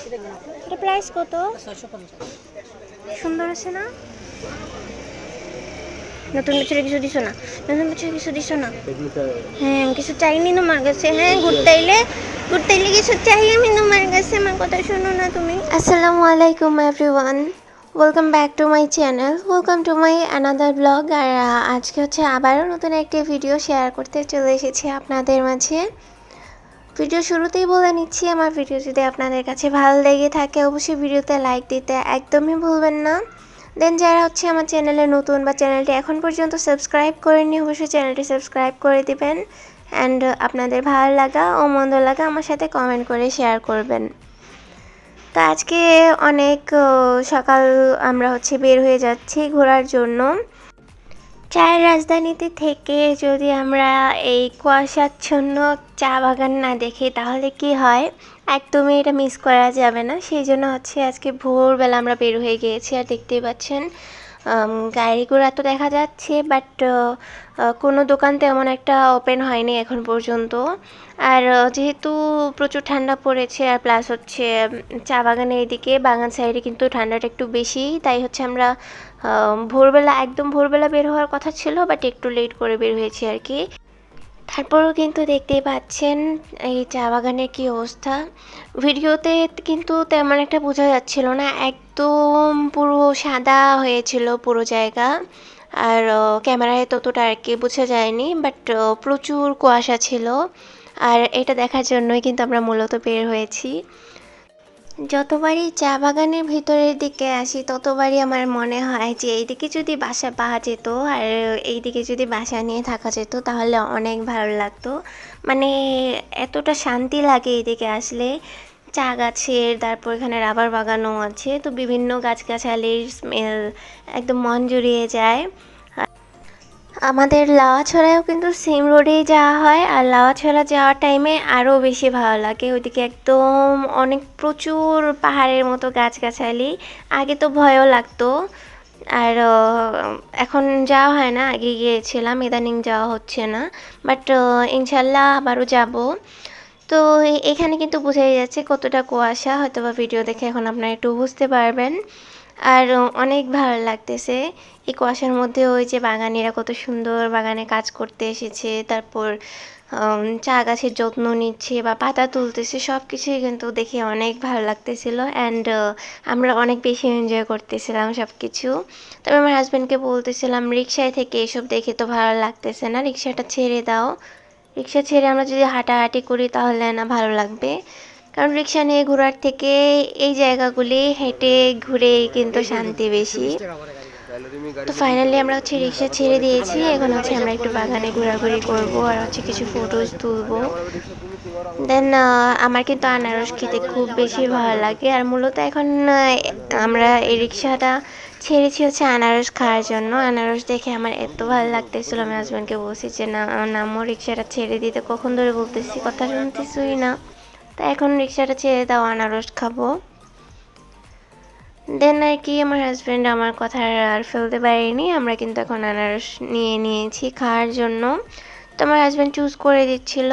এটা প্রাইস কত? সুন্দর আছে না? নতুন বছরে কিছু দিছো না? নতুন বছরে কিছু দিছো না? হ্যাঁ আমি কিছু চাইনি তোমার কাছে। হ্যাঁ ঘুরতে কিছু চাই আমি তোমার কাছে। আমার কথা শোনো না তুমি? আসসালামু আলাইকুম everyone, welcome back to my channel, welcome to my another blog. আর আজকে হচ্ছে আবারও নতুন একটি ভিডিও শেয়ার করতে চলে এসেছি আপনাদের মাঝে। ভিডিও শুরুতেই বলে নিচ্ছি, আমার ভিডিও যদি আপনাদের কাছে ভালো লেগে থাকে অবশ্যই ভিডিওতে লাইক দিতে একদমই ভুলবেন না। দেন যারা হচ্ছে আমার চ্যানেলে নতুন বা চ্যানেলটি এখন পর্যন্ত সাবস্ক্রাইব করেননি অবশ্যই চ্যানেলটি সাবস্ক্রাইব করে দিবেন। অ্যান্ড আপনাদের ভালো লাগা ও মন্দ লাগা আমার সাথে কমেন্ট করে শেয়ার করবেন। তো আজকে অনেক সকাল আমরা হচ্ছে বের হয়ে যাচ্ছি ঘোরার জন্য। চায়ের রাজধানীতে থেকে যদি আমরা এই কুয়াশাচ্ছন্ন চা বাগান না দেখি তাহলে কি হয়, একদমই এটা মিস করা যাবে না। সেই জন্য হচ্ছে আজকে ভোরবেলা আমরা বের হয়ে গিয়েছি। আর দেখতেই পাচ্ছেন গাড়ি ঘোড়া তো দেখা যাচ্ছে, বাট কোনো দোকান তেমন একটা ওপেন হয়নি এখন পর্যন্ত। আর যেহেতু প্রচুর ঠান্ডা পড়েছে আর প্লাস হচ্ছে চা বাগানের এদিকে বাগান সাইডে কিন্তু ঠান্ডাটা একটু বেশি, তাই হচ্ছে আমরা একদম ভোরবেলা বের হওয়ার কথা ছিল, বাট একটু লেট করে বের হয়েছি আর কি। তারপরেও কিন্তু দেখতেই পাচ্ছেন এই চা বাগানের কী অবস্থা। ভিডিওতে কিন্তু তেমন একটা বোঝা যাচ্ছিল না, একদম পুরো সাদা হয়েছিল পুরো জায়গা। আর ক্যামেরায় ততটা আর কি বোঝা যায়নি, বাট প্রচুর কুয়াশা ছিল। আর এটা দেখার জন্যই কিন্তু আমরা মূলত বের হয়েছি। যতবারই চা বাগানের ভিতরের দিকে আসি ততবারই আমার মনে হয় যে এইদিকে যদি বাসা পাওয়া যেত আর এইদিকে যদি বাসা নিয়ে থাকা যেত তাহলে অনেক ভালো লাগতো। মানে এতটা শান্তি লাগে এইদিকে আসলে। চা গাছের, তারপর এখানে রাবার বাগানও আছে, তো বিভিন্ন গাছগাছালির স্মেল একদম মন জুড়িয়ে যায়। আমাদের লাউয়াছড়ায়ও কিন্তু সেম রোডেই যাওয়া হয়, আর লাউয়াছড়া যাওয়ার টাইমে আরও বেশি ভালো লাগে। ওইদিকে একদম অনেক প্রচুর পাহাড়ের মতো গাছগাছালি। আগে তো ভয়ও লাগতো, আর এখন যাওয়া হয় না, আগে গিয়েছিলাম, ইদানিং যাওয়া হচ্ছে না। বাট ইনশাল্লাহ আবারও যাব। তো এখানে কিন্তু বোঝাই যাচ্ছে কতটা কুয়াশা, হয়তো বা ভিডিও দেখে এখন আপনারা একটু বুঝতে পারবেন। আর অনেক ভালো লাগতেছে এই কুয়াশার মধ্যে। ওই যে বাগানিরা কত সুন্দর বাগানে কাজ করতে এসেছে, তারপর চা গাছের যত্ন নিচ্ছে বা পাতা তুলতেছে, সব কিছুই কিন্তু দেখে অনেক ভালো লাগতেছিল। অ্যান্ড আমরা অনেক বেশি এনজয় করতেছিলাম সব কিছু। তবে আমার হাজব্যান্ডকে বলতেছিলাম রিক্সায় থেকে এসব দেখে তো ভালো লাগতেছে না, রিক্সাটা ছেড়ে দাও। রিক্সা ছেড়ে আমরা যদি হাঁটাহাঁটি করি তাহলে না ভালো লাগবে, কারণ রিক্সা নিয়ে ঘোরার থেকে এই জায়গাগুলি হেঁটে ঘুরে কিন্তু শান্তি বেশি। তো ফাইনালি আমরা হচ্ছে রিক্সা ছেড়ে দিয়েছি, এখন হচ্ছে আমরা একটু বাগানে ঘোরাঘুরি করব আর হচ্ছে কিছু ফটোজ তুলবো। দেন আমার কিন্তু আনারস খেতে খুব বেশি ভালো লাগে, আর মূলত এখন আমরা এই রিক্সাটা ছেড়েছি হচ্ছে আনারস খাওয়ার জন্য। আনারস দেখে আমার এত ভালো লাগতেছিল, আমি হাজব্যান্ডকে বলছি যে না নামো রিক্সাটা ছেড়ে দিতে, কখন ধরে বলতেছি কথা শুনতেছই না। তা এখন রিক্সাটা ছেড়ে দাও, আনারস খাবো। দেন আর কি আমার হাজব্যান্ড আমার কথা আর ফেলতে পারেনি, আমরা কিন্তু এখন আনারস নিয়ে নিয়েছি খাওয়ার জন্য। তো আমার হাজব্যান্ড চুজ করে দিচ্ছিল।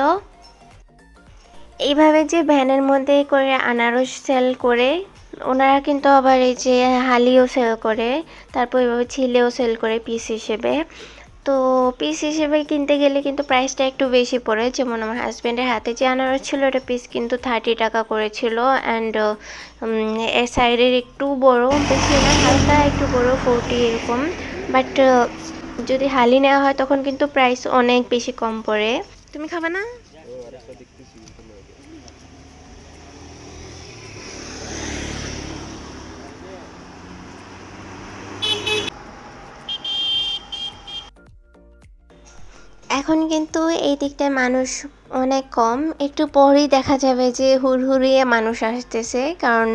এইভাবে যে ভ্যানের মধ্যে করে আনারস সেল করে, ওনারা কিন্তু আবার এই যে হালিও সেল করে, তারপর এভাবে ছিলেও সেল করে পিস হিসেবে। তো পিস হিসেবে কিনতে গেলে কিন্তু প্রাইসটা একটু বেশি পড়ে। যেমন আমার হাজব্যান্ডের হাতে যে আনারস ছিল ওটা পিস কিন্তু 30 টাকা করেছিল। অ্যান্ড এর সাইডের একটু বড়, বেশি না হালকা একটু বড় 40 এরকম। বাট যদি হালি নেওয়া হয় তখন কিন্তু প্রাইস অনেক বেশি কম পড়ে। তুমি খাবে না? এখন কিন্তু এই দিকটায় মানুষ অনেক কম, একটু পরেই দেখা যাবে যে হুড়হুড়িয়ে মানুষ আসতেছে। কারণ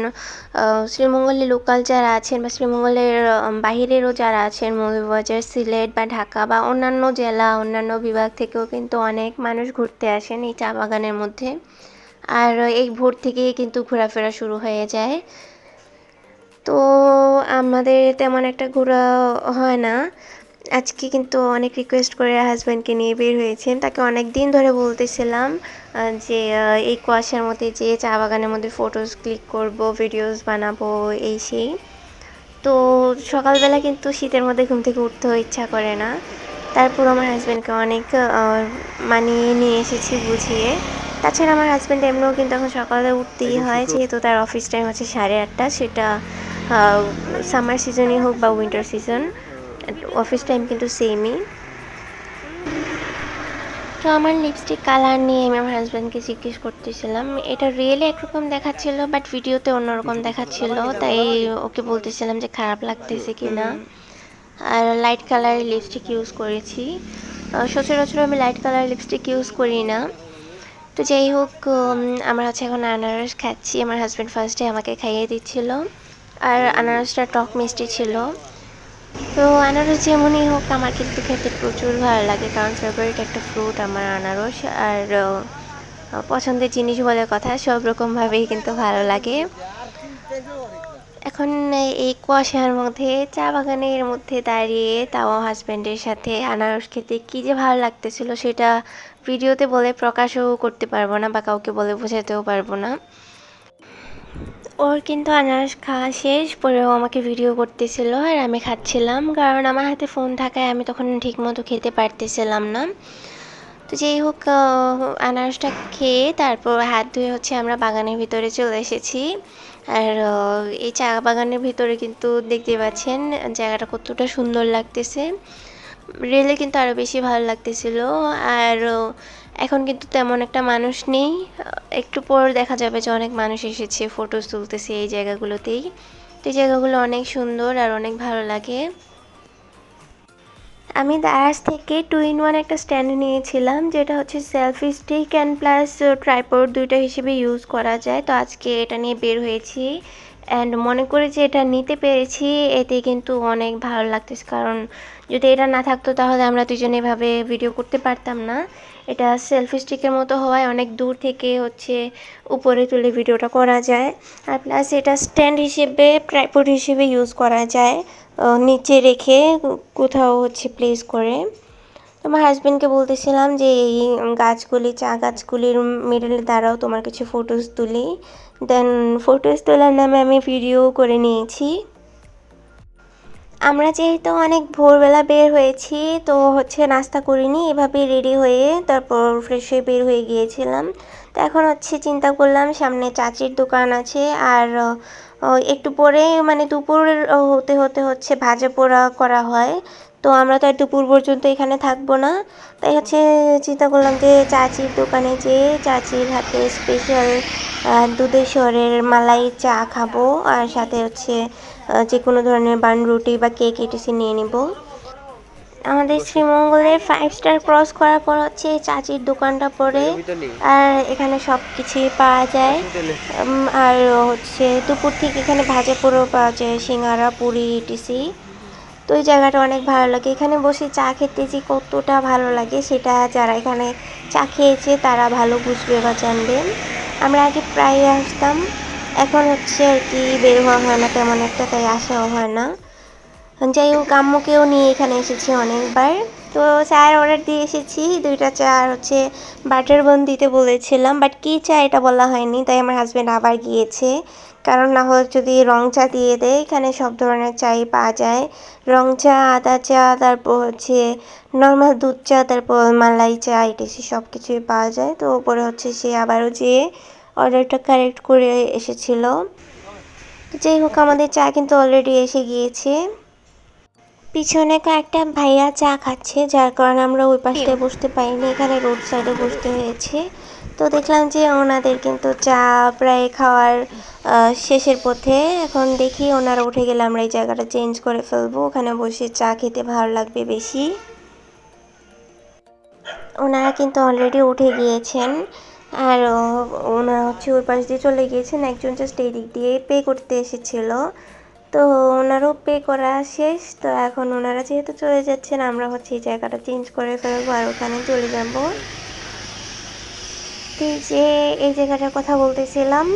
শ্রীমঙ্গলের লোকাল যারা আছেন বা শ্রীমঙ্গলের বাহিরেরও যারা আছেন, মৌলভীবাজার, সিলেট বা ঢাকা বা অন্যান্য জেলা অন্যান্য বিভাগ থেকেও কিন্তু অনেক মানুষ ঘুরতে আসেন এই চা বাগানের মধ্যে। আর এই ভোর থেকেই কিন্তু ঘোরাফেরা শুরু হয়ে যায়। তো আমাদের তেমন একটা ঘোরা হয় না, আজকে কিন্তু অনেক রিকোয়েস্ট করে হাজব্যান্ডকে নিয়ে বের হয়েছেন। তাকে অনেক দিন ধরে বলতেছিলাম যে এই কুয়াশার মধ্যে যেয়ে চা বাগানের মধ্যে ফটোস ক্লিক করব, ভিডিওস বানাবো, এই সেই। তো সকালবেলা কিন্তু শীতের মধ্যে ঘুম থেকে উঠতেও ইচ্ছা করে না। তারপর আমার হাজব্যান্ডকে অনেক মানিয়ে নিয়ে এসেছি বুঝিয়ে। তাছাড়া আমার হাজব্যান্ড এমনিও কিন্তু এখন সকালে উঠতেই হয়, যেহেতু তার অফিস টাইম হচ্ছে 8:30, সেটা সামার সিজনই হোক বা উইন্টার সিজন, অফিস টাইম কিন্তু সেমই। তো আমার লিপস্টিক কালার নিয়ে আমি আমার হাজব্যান্ডকে জিজ্ঞেস করতেছিলাম। এটা রিয়েলি একরকম দেখাচ্ছিল, বাট ভিডিওতে অন্যরকম দেখাচ্ছিল, তাই ওকে বলতেছিলাম যে খারাপ লাগতেছে কি না। আর লাইট কালারের লিপস্টিক ইউজ করেছি। সচরাচর আমি লাইট কালার লিপস্টিক ইউজ করি না। তো যাই হোক, আমরা হচ্ছে এখন আনারস খাচ্ছি। আমার হাজব্যান্ড ফার্স্টে আমাকে খাইয়ে দিচ্ছিল, আর আনারসটা টক মিষ্টি ছিল। তো আনারস যেমনই হোক আমার কিন্তু খেতে প্রচুর ভালো লাগে, কারণ ফেভারিট একটা ফ্রুট আমার আনারস। আর পছন্দের জিনিস বলে কথা, সব রকমভাবেই কিন্তু ভালো লাগে। এখন এই কুয়াশার মধ্যে চা বাগানের মধ্যে দাঁড়িয়ে, তাও হাজব্যান্ডের সাথে আনারস খেতে কী যে ভালো লাগতেছিল, সেটা ভিডিওতে বলে প্রকাশও করতে পারবো না বা কাউকে বলে বোঝাতেও পারবো না। ওর কিন্তু আনারস খাওয়া শেষ, পরেও আমাকে ভিডিও করতেছিল আর আমি খাচ্ছিলাম, কারণ আমার হাতে ফোন থাকায় আমি তখন ঠিকমতো খেতে পারতেছিলাম না। তো যাই হোক, আনারসটা খেয়ে তারপর হাত ধুয়ে হচ্ছে আমরা বাগানের ভিতরে চলে এসেছি। আর এই চা বাগানের ভিতরে কিন্তু দেখতে পাচ্ছেন জায়গাটা কতটা সুন্দর লাগতেছে। রেলে কিন্তু আরও বেশি ভালো লাগতেছিল। আর এখন কিন্তু তেমন একটা মানুষ নেই। একটু পর দেখা যাবে যে অনেক মানুষ এসেছে, ফটোস তুলতেছে এই জায়গাগুলোতেই। তো এই জায়গাগুলো অনেক সুন্দর আর অনেক ভালো লাগে। আমি দারাজ থেকে 2-in-1 একটা স্ট্যান্ড নিয়েছিলাম, যেটা হচ্ছে selfie stick and plus tripod দুইটা হিসেবে ইউজ করা যায়। তো আজকে এটা নিয়ে বের হয়েছি অ্যান্ড মনে করি যে এটা নিতে পেরেছি, এতে কিন্তু অনেক ভালো লাগতেছে। কারণ যদি এটা না থাকতো তাহলে আমরা দুজনে এভাবে ভিডিও করতে পারতাম না। এটা সেলফি স্টিকের মতো হওয়ায় অনেক দূর থেকে হচ্ছে উপরে তুলে ভিডিওটা করা যায়। আর প্লাস এটা স্ট্যান্ড হিসেবে, ট্রাইপড হিসেবে ইউজ করা যায়, নিচে রেখে কোথাও হচ্ছে প্লেস করে। তো আমার হাজব্যান্ডকে বলতেছিলাম যে এই গাছগুলি, চা গাছগুলির মিডলে দাঁড়াও, তোমার কিছু ফটোস তুলি। দেন ফটোস তোলার নামে আমি ভিডিও করে নিয়েছি। আমরা যেহেতু অনেক ভোরবেলা বের হয়েছি, তো হচ্ছে নাস্তা করিনি, এভাবেই রেডি হয়ে তারপর ফ্রেশ হয়ে বের হয়ে গিয়েছিলাম। তো এখন হচ্ছে চিন্তা করলাম সামনে চাচির দোকান আছে, আর একটু পরে মানে দুপুর হতে হতে হচ্ছে ভাজা পোড়া করা হয়। তো আমরা তো আর দুপুর পর্যন্ত এখানে থাকবো না, তাই হচ্ছে চিন্তা করলাম যে চাচির দোকানে যেয়ে চাচির হাতে স্পেশাল দুধের স্বরের মালাই চা খাবো, আর সাথে হচ্ছে যে কোনো ধরনের বান রুটি বা কেক এটিসি নিয়ে নিব। আমাদের শ্রীমঙ্গলে 5 স্টার ক্রস করার পর হচ্ছে এই চাচির দোকানটা পড়ে, আর এখানে সব কিছুই পাওয়া যায়। আর হচ্ছে দুপুর থেকে এখানে ভাজা পোড়াও পাওয়া যায়, সিঙ্গারা, পুরি, ইটিসি। তো এই জায়গাটা অনেক ভালো লাগে, এখানে বসে চা খেতে যে কতটা ভালো লাগে সেটা যারা এখানে চা খেয়েছে তারা ভালো বুঝবে বা জানবে। আমরা আগে প্রায় আসতাম, এখন হচ্ছে আর কি বের হওয়া হয় না তেমন একটা, তাই আসাও হয় না। যাই হোক, আম্মুকেও নিয়ে এখানে এসেছি অনেকবার। তো চায়ের অর্ডার দিয়ে এসেছি 2টা চা, আর হচ্ছে বাটার বান দিতে বলেছিলাম, বাট কী চা এটা বলা হয়নি, তাই আমার হাজব্যান্ড আবার গিয়েছে। কারণ না হলে যদি রং চা দিয়ে দেয়, এখানে সব ধরনের চাই পাওয়া যায়, রং চা, আদা চা, তারপর হচ্ছে নর্মাল দুধ চা, তারপর মালাই চা, ইটিসি সব কিছুই পাওয়া যায়। তো ওপরে হচ্ছে সে আবারও যেয়ে অর্ডারটা কারেক্ট করে এসেছিল। যাই হোক, আমাদের চা কিন্তু অলরেডি এসে গিয়েছে। পিছনে কয়েকটা ভাইয়া চা খাচ্ছে, যার কারণে আমরা ওই পাশটায় বসতে পারিনি, এখানে রোড সাইডে বসতে হয়েছে। তো দেখলাম যে ওনাদের কিন্তু চা প্রায় খাওয়ার শেষের পথে। এখন দেখি ওনারা উঠে গেলে আমরা এই জায়গাটা চেঞ্জ করে ফেলবো, ওখানে বসে চা খেতে ভালো লাগবে বেশি। ওনারা কিন্তু অলরেডি উঠে গিয়েছেন, আর ওনারা হচ্ছে ওই পাশ দিয়ে চলে গিয়েছেন। একজন জাস্ট এই দিক দিয়ে পে করতে এসেছিল, তো ওনারও পে করা শেষ। তো এখন ওনারা যেহেতু চলে যাচ্ছেন, আমরা হচ্ছে এই জায়গাটা চেঞ্জ করে ফেলবো আর ওখানে চলে যাব। তো যে এই জায়গাটার কথা বলতেছিলাম,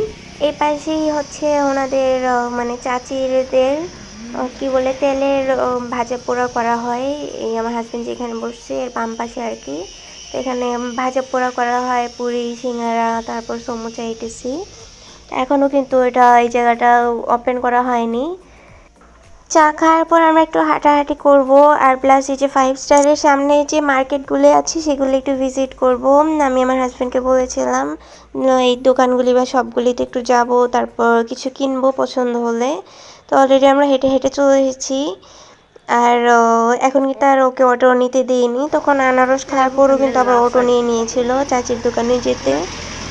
এই পাশেই হচ্ছে ওনাদের মানে চাচিদের কি বলে তেলের ভাজা পোড়া করা হয়। এই আমার হাজবেন্ড যেখানে বসছে এর বাম পাশে আর কি। তো এখানে ভাজা পোড়া করা হয়, পুরি সিঙ্গারা তারপর সমুচা ইটিসি। এখনও কিন্তু এটা এই জায়গাটা ওপেন করা হয়নি। চা খাওয়ার পর আমরা একটু হাঁটাহাঁটি করব, আর প্লাস এই যে 5 স্টারের সামনে যে মার্কেটগুলো আছে সেগুলো একটু ভিজিট করব। আমি আমার হাজব্যান্ডকে বলেছিলাম এই দোকানগুলি বা সবগুলিতে একটু যাব, তারপর কিছু কিনবো পছন্দ হলে। তো অলরেডি আমরা হেঁটে হেঁটে চলে এসেছি। আর এখন কিন্তু আর ওকে অটো নিতে দিইনি, তখন আনারস খাওয়ার পরও কিন্তু আবার অটো নিয়ে নিয়েছিল চাচির দোকানে যেতে।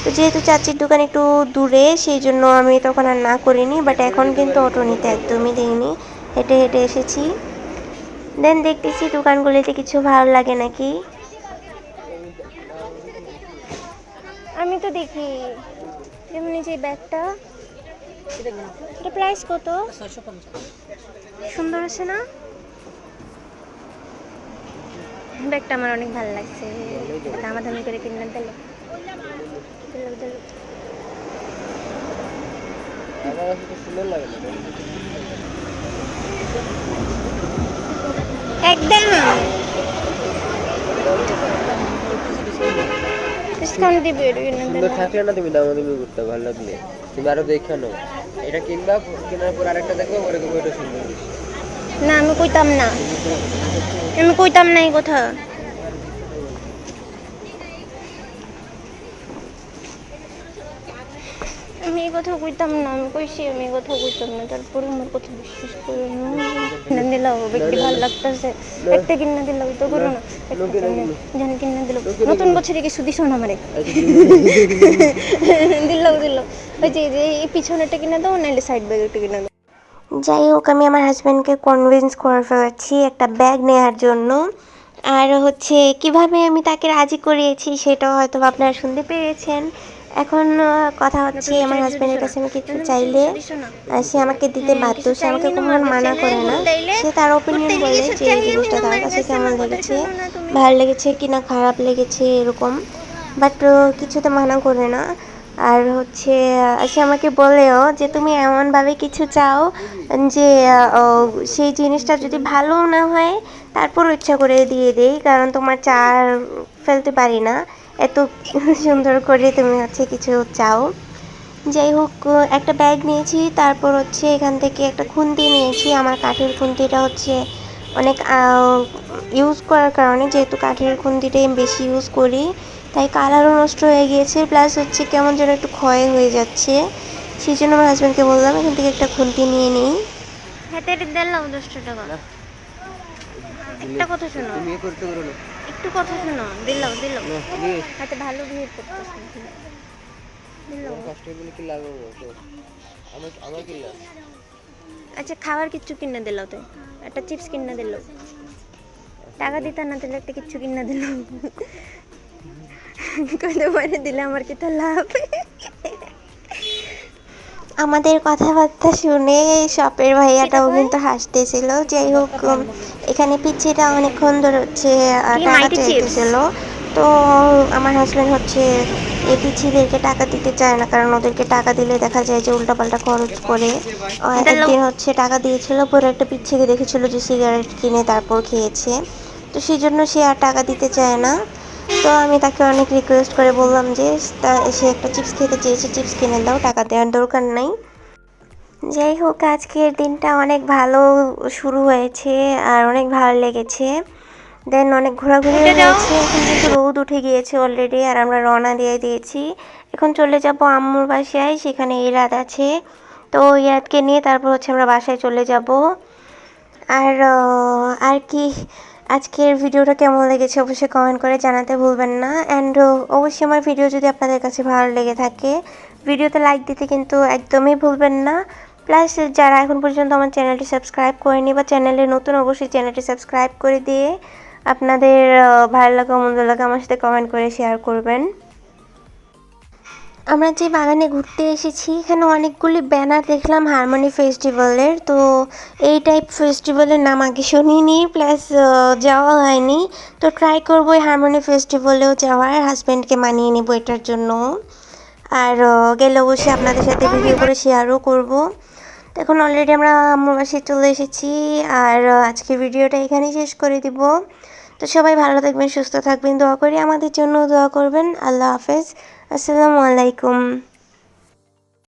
তো যেহেতু চাচির দোকান একটু দূরে সেই জন্য আমি তখন আর না করিনি, বাট এখন কিন্তু অটো নিতে একদমই দিইনি, হেঁটে হেঁটে এসেছি। দেন দেখতেছি দোকানগুলিতে কিছু ভালো লাগে নাকি। আমি তো দেখি যেমন এই যে ব্যাগটা, এটা প্রাইস কত? সুন্দর আছে না ব্যাগটা? আমার অনেক ভালো লাগছে, দামাদামি করে কিনলাম। তাহলে একদম ডিসকাউন্ট দিবে। সুন্দর থাকলে না তুমি দামাদামি করতে, ভালো লাগলে তুমি আরো দেখে নাও। এটা কিনবা, কেনার পর আরেকটা দেখবে ওরে দেখবে এটা সুন্দর। না আমি কইতাম না, আমি কইতাম না এই কথা। আমি এই কথা কইতাম না, আমি কইছি আমি এই কথা কইতাম না, তারপরে আমার কথা বিশ্বাস করো না। দিলাও ব্যক্তি ভালো লাগতেছে, একটা কিনা দিলাও তো করো না, জানি কিনা দিল। নতুন বছরে কিছু দিছ না আমারে? দিলাও দিলাও ওই যে এই পিছনেরটা কিনা দাও, নাইলে সাইড ব্যাগটা কিনা দাও। যাই হোক, আমি আমার হাজব্যান্ডকে কনভিন্স করে ফেলেছি একটা ব্যাগ নেওয়ার জন্য। আর হচ্ছে কিভাবে আমি তাকে রাজি করিয়েছি সেটাও হয়তো আপনারা শুনতে পেরেছেন। এখন কথা হচ্ছে আমার হাজব্যান্ডের কাছে আমি কিছু চাইলে সে আমাকে দিতে বাধ্য, সে আমাকে কখনো মানা করে না। সে তার ওপিনিয়ন বলে যে এই জিনিসটা তার কাছে কেমন লেগেছে, ভালো লেগেছে কি না খারাপ লেগেছে এরকম, বাট কিছুতে মানা করে না। আর হচ্ছে সে আমাকে বলেও যে তুমি এমনভাবে কিছু চাও যে সেই জিনিসটা যদি ভালো না হয় তারপর ইচ্ছা করে দিয়ে দেই, কারণ তোমার চা ফেলতে পারি না, এত সুন্দর করে তুমি হচ্ছে কিছু চাও। যাই হোক, একটা ব্যাগ নিয়েছি, তারপর হচ্ছে এখান থেকে একটা খুন্তি নিয়েছি। আমার কাঠের খুন্তিটা হচ্ছে অনেক ইউজ করার কারণে, যেহেতু কাঠের খুন্তিটাই বেশি ইউজ করি, তাই কালারও নষ্ট হয়ে গিয়েছে, প্লাস হচ্ছে কেমন যেন একটু ক্ষয় হয়ে যাচ্ছে। সেই জন্য আমার হাজব্যান্ডকে বললাম এখান থেকে একটা খুন্তি নিয়ে নিই। হাতে দিলাম 10 টাকা। একটা কথা শোনো, তুমি এ করতে করো না, একটু কথা শোনো। দিলাম দিলাম না প্লিজ। হাতে ভালো বিহেভ করতেছে। দিলাম কাস্টমার কি লাগবে তো আমার আমার কি লাগ। আচ্ছা খাবার কিচ্ছু কিনে দিল, তো একটা চিপস কিনে দিল, টাকা দিতে না দিলে একটা কিচ্ছু কিনে দিল। কইতে পারে দিলে আমার কি তো লাভ। আমাদের কথাবার্তা শুনে শপের ভাইয়াটাও কিন্তু হাসতেছিল। যাই হোক, এখানে পিচ্ছিটা অনেকক্ষণ ধরে হচ্ছে টাকা চাইতেছিল। তো আমার হাজব্যান্ড হচ্ছে এই পিচ্ছিদেরকে টাকা দিতে চায় না, কারণ ওদেরকে টাকা দিলে দেখা যায় যে উল্টাপাল্টা খরচ করে। একদিন হচ্ছে টাকা দিয়েছিল, পরে একটা পিচ্ছিকে দেখেছিল যে সিগারেট কিনে তারপর খেয়েছে, তো সেই জন্য সে আর টাকা দিতে চায় না। তো আমি তাকে অনেক রিকোয়েস্ট করে বললাম যে সে একটা চিপস খেতে চেয়েছে, চিপস কিনে দাও, টাকা দেওয়ার দরকার নাই। যাই হোক, আজকের দিনটা অনেক ভালো শুরু হয়েছে আর অনেক ভালো লেগেছে। দেন অনেক ঘোরাঘুরি হয়েছে। এখন কিন্তু রোদ উঠে গিয়েছে অলরেডি, আর আমরা রওনা দিয়ে দিয়েছি। এখন চলে যাব আম্মুর বাসায়, সেখানে ইরাদ আছে। তো ইরাদকে নিয়ে তারপর হচ্ছে আমরা বাসায় চলে যাব। আর কি, আজকের ভিডিওটা কেমন লেগেছে অবশ্যই কমেন্ট করে জানাতে ভুলবেন না। অ্যান্ড অবশ্যই আমার ভিডিও যদি আপনাদের কাছে ভালো লেগে থাকে ভিডিওতে লাইক দিতে কিন্তু একদমই ভুলবেন না। প্লাস যারা এখন পর্যন্ত আমার চ্যানেলটি সাবস্ক্রাইব করেনি বা চ্যানেলে নতুন, অবশ্যই চ্যানেলটি সাবস্ক্রাইব করে দিয়ে আপনাদের ভালো লাগা মন্দ লাগা আমার সাথে কমেন্ট করে শেয়ার করবেন। আমরা যে বাগানে ঘুরতে এসেছি এখানে অনেকগুলি ব্যানার দেখলাম হারমোনি ফেস্টিভ্যালের। তো এই টাইপ ফেস্টিভ্যালের নাম আগে শুনিনি, প্লাস যাওয়া হয়নি। তো ট্রাই করবো এই হারমোনি ফেস্টিভ্যালেও যাওয়ার, হাজব্যান্ডকে মানিয়ে নেবো এটার জন্য। আর গেলে অবশ্যই আপনাদের সাথে ভিডিও করে শেয়ারও করব। তো এখন অলরেডি আমরা আম্মুর বাসায় চলে এসেছি, আর আজকের ভিডিওটা এখানেই শেষ করে দিব। তো সবাই ভালো থাকবেন, সুস্থ থাকবেন, দোয়া করি আমাদের জন্য দোয়া করবেন। আল্লাহ হাফেজ, আসসালামু আলাইকুম।